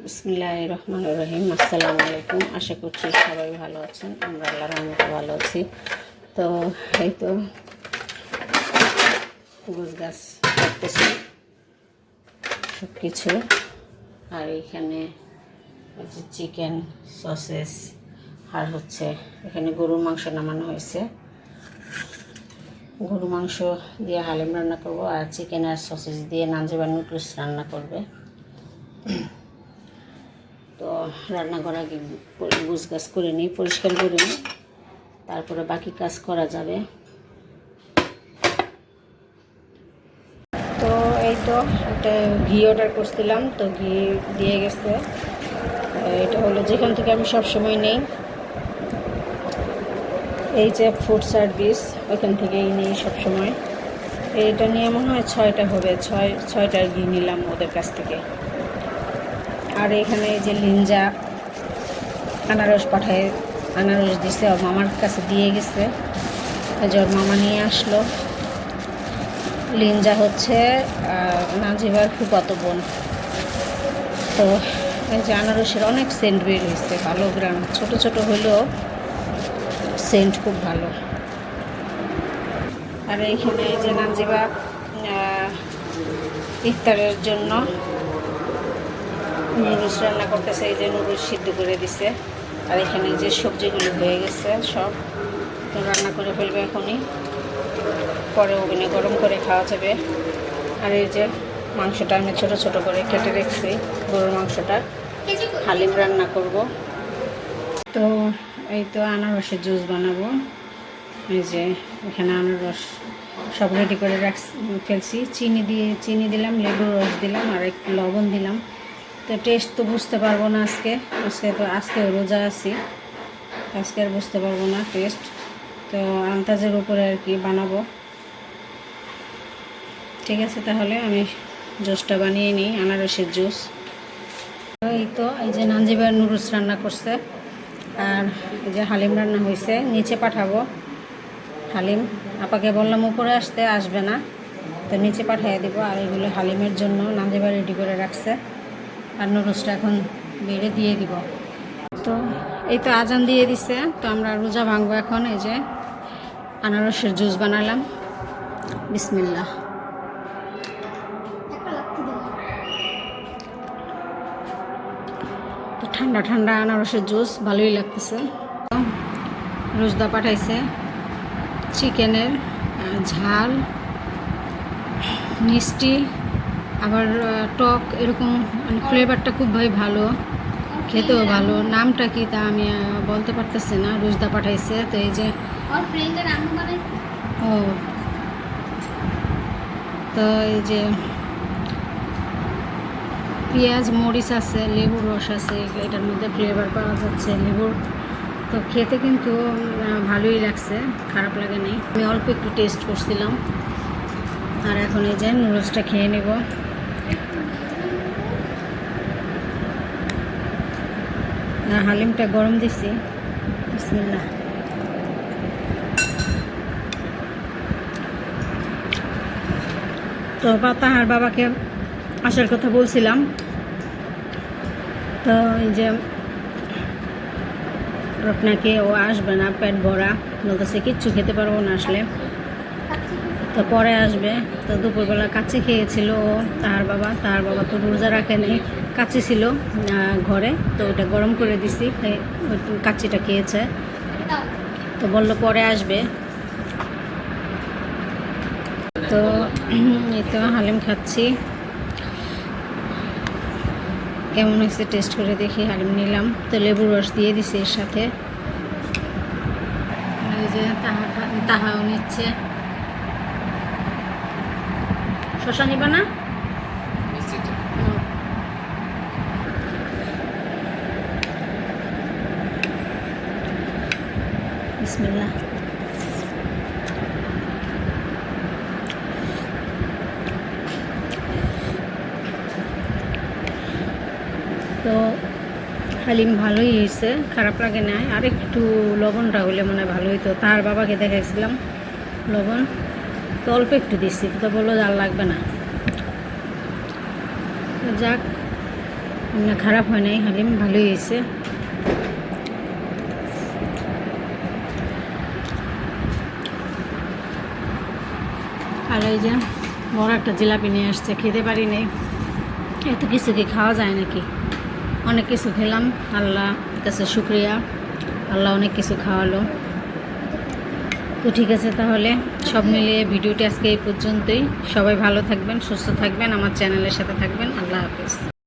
বিসমিল্লাহির রহমানির রহিম। আসসালামু আলাইকুম। আশা করছি সবাই ভালো আছেন। আমরা আল্লাহর রহমতে ভালো আছি। তো এই তো গোছ গাছ করতেছি সব কিছু। আর এইখানে চিকেন সসেস আর হচ্ছে এখানে গরুর মাংস নামানো হয়েছে। গরু মাংস দিয়ে হালিম রান্না করব, আর চিকেন আর সসেস দিয়ে নানজিবা নুডলস রান্না করবে। তো রান্না করার আগে গোছ গাছ করে নিই, পরিষ্কার করে নিই, তারপরে বাকি কাজ করা যাবে। তো এই তো একটা ঘি অর্ডার করছিলাম, তো ঘি দিয়ে গেছে। এটা হলো যেখান থেকে আমি সবসময় নেই, এই যে ফুড সার্ভিস, ওইখান থেকেই নিই সবসময়। এটা নিয়ে মনে হয় 6টা হবে, ছয়টার ঘি নিলাম ওদের কাছ থেকে। আর এখানে যে লিঞ্জা আনারস পাঠায়, আনারস দিছে, ওর মামার কাছে দিয়ে গেছে, ওর মামা নিয়ে আসলো। লিঞ্জা হচ্ছে নাজিবার ফুফাতো বোন। তো এই যে আনারসের অনেক সেন্ট বের হয়েছে, ভালো গ্রাম, ছোট ছোট হলেও সেন্ট খুব ভালো। আর এইখানে এই যে নাজিবা ইফতারের জন্য নুডলস রান্না করতেছে। এই যে নুডলস সিদ্ধ করে দিছে, আর এখানে যে সবজিগুলো হয়ে গেছে সব তো রান্না করে ফেলবে এখনই, পরে ওভেনে গরম করে খাওয়া যাবে। আর এই যে মাংসটা আমি ছোট ছোট করে কেটে রেখেছি, গরুর মাংসটা হালিম রান্না করব। তো এই তো আনারসের জুস বানাবো। এই যে এখানে আনারস সব রেডি করে ফেলছি, চিনি দিলাম, লেবুর রস দিলাম, আর একটু লবণ দিলাম। তো টেস্ট তো বুঝতে পারবো না আজকে রোজা আছি, আজকে আর বুঝতে পারবো না টেস্ট। তো আন্দাজের উপরে আর কি বানাবো। ঠিক আছে, তাহলে আমি জুসটা বানিয়ে নিই, আনারসের জুস। এই তো এই যে নানজিবার নুডলস রান্না করছে, আর এই যে হালিম রান্না হয়েছে, নিচে পাঠাবো হালিম। আপাকে বললাম উপরে আসবে না, তো নিচে পাঠিয়ে দিব। আর এগুলো হালিমের জন্য নানজিবা রেডি করে রাখছে, আর নুডলসটা এখন বেড়ে দিয়ে দিব। তো এই তো আজান দিয়ে দিছে, তো আমরা রোজা ভাঙবো এখন। এই যে আনারসের জুস বানালাম, বিসমিল্লাহ। তো ঠান্ডা ঠান্ডা আনারসের জুস ভালোই লাগতেছে। রোজদা পাঠাইছে চিকেনের ঝাল, মিষ্টি, আবার টক, এরকম মানে ফ্লেভারটা খুব ভালো, খেতেও ভালো। নামটা কি তা আমি বলতে পারতেছি না, রোজদা পাঠাইছে। তো এই যে ও, তো এই যে পেঁয়াজ মরিচ আছে, লেবুর রস আছে, এটার মধ্যে ফ্লেভার পাওয়া যাচ্ছে লেবুর। তো খেতে কিন্তু ভালোই লাগছে, খারাপ লাগে নাই। আমি অল্প একটু টেস্ট করছিলাম। আর এখন এই যে নুডলসটা খেয়ে নেব। হালিমটা গরম দিছি, বিসমিল্লাহ। তো তাহার বাবাকে আসার কথা বলছিলাম, তো এই যে আপনাকে ও আসবে না, পেট ভরা, বলতেছে কিচ্ছু খেতে পারবো না আসলে, তো পরে আসবে। তো দুপুরবেলা কাচ্চি খেয়েছিল ও, তাহার বাবা তো রোজা রাখে নেই, কাচ্চি ছিল ঘরে, তো ওটা গরম করে দিছি, কাচ্চিটা খেয়েছে। তো বললো পরে আসবে। তো এই তো হালিম খাচ্ছি, কেমন হয়েছে টেস্ট করে দেখি। হালিম নিলাম, তো লেবুর রস দিয়ে দিছি এর সাথে। এই যে তাহাও নিচ্ছে। শসা নিবা না? বিসমিল্লাহ। তো হালিম ভালোই হয়েছে, খারাপ লাগে না। আর একটু লবণটা হলে মনে হয় ভালো হইতো। তার বাবাকে দেখাইছিলাম লবণ, তো অল্প একটু দিচ্ছি, তো বললো আর লাগবে না। যাক, না খারাপ হয় নাই, হালিম ভালোই হয়েছে। আর এই যে বড় একটা জিলাপি নিয়ে আসছে, খেতে পারি নাই। এত কিছু কি খাওয়া যায় নাকি? অনেক কিছু খেলাম, আল্লাহ কাছে শুক্রিয়া, আল্লাহ অনেক কিছু খাওয়ালো। তো ঠিক আছে, তাহলে সব মিলিয়ে ভিডিওটি আজকে এই পর্যন্তই। সবাই ভালো থাকবেন, সুস্থ থাকবেন, আমার চ্যানেলের সাথে থাকবেন। আল্লাহ হাফেজ।